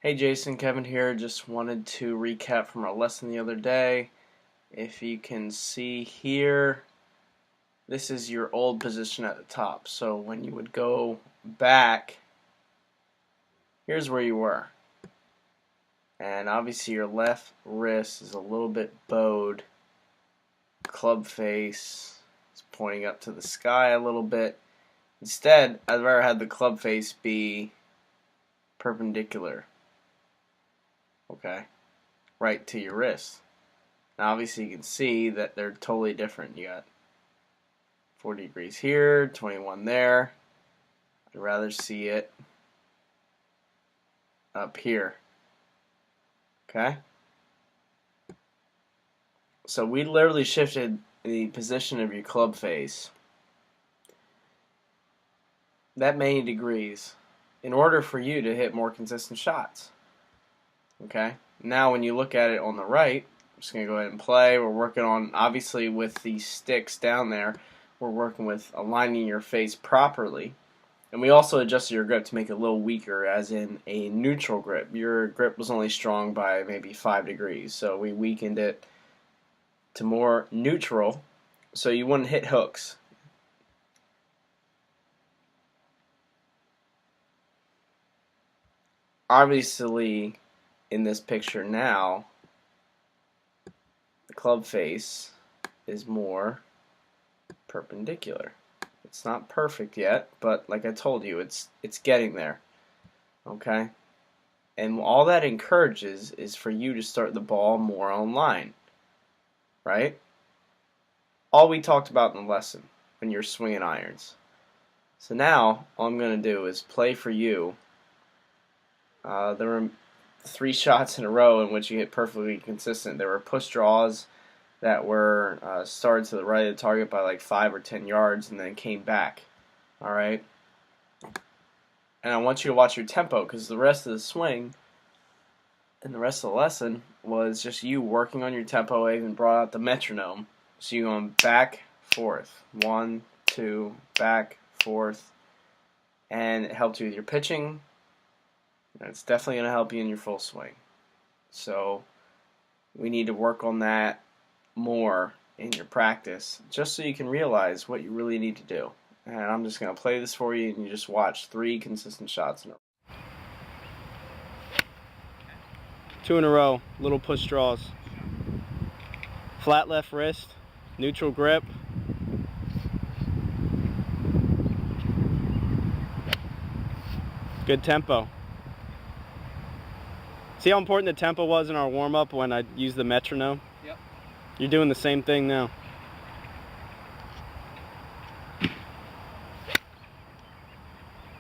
Hey Jason, Kevin here. Just wanted to recap from our lesson the other day. If you can see here, this is your old position at the top. So when you would go back, here's where you were. And obviously your left wrist is a little bit bowed. Club face is pointing up to the sky a little bit. Instead, I'd rather have the club face be perpendicular. Okay, right to your wrist. Now obviously you can see that they're totally different. You got 40 degrees here, 21 there. I'd rather see it up here. Okay? So we literally shifted the position of your club face that many degrees in order for you to hit more consistent shots. Okay? Now when you look at it on the right, I'm just going to go ahead and play. We're working on, obviously with these sticks down there, we're working with aligning your face properly. And we also adjusted your grip to make it a little weaker, as in a neutral grip. Your grip was only strong by maybe 5 degrees, so we weakened it to more neutral so you wouldn't hit hooks. Obviously, in this picture now, the club face is more perpendicular. It's not perfect yet, but like I told you, it's getting there. Okay? And all that encourages is for you to start the ball more on line. Right? All we talked about in the lesson when you're swinging irons. So now, all I'm going to do is play for you. There were 3 shots in a row in which you hit perfectly consistent. There were push draws that were started to the right of the target by like 5 or 10 yards and then came back. Alright? And I want you to watch your tempo, because the rest of the swing and the rest of the lesson was just you working on your tempo. I even brought out the metronome. So you're going back, forth. 1, 2, back, forth. And it helped you with your pitching. And it's definitely going to help you in your full swing. So we need to work on that more in your practice, just so you can realize what you really need to do. And I'm just going to play this for you, and you just watch 3 consistent shots in a row. 2 in a row, little push draws. Flat left wrist, neutral grip. Good tempo. See how important the tempo was in our warm-up when I used the metronome? Yep. You're doing the same thing now.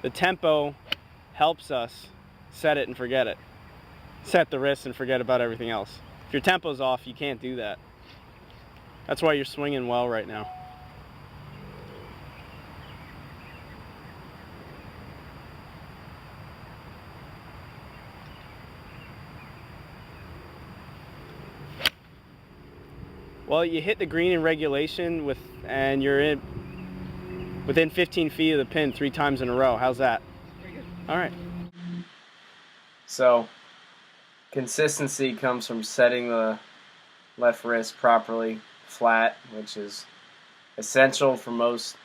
The tempo helps us set it and forget it. Set the wrist and forget about everything else. If your tempo's off, you can't do that. That's why you're swinging well right now. Well, you hit the green in regulation and you're within 15 feet of the pin 3 times in a row. How's that? Pretty good. All right. So, consistency comes from setting the left wrist properly flat, which is essential for most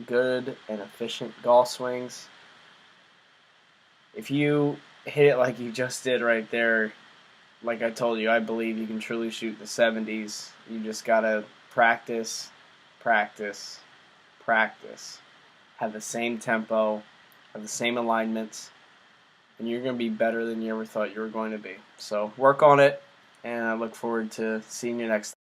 good and efficient golf swings. If you hit it like you just did right there, like I told you, I believe you can truly shoot the 70s. You just gotta practice, practice, practice. Have the same tempo, have the same alignments, and you're going to be better than you ever thought you were going to be. So work on it, and I look forward to seeing you next time.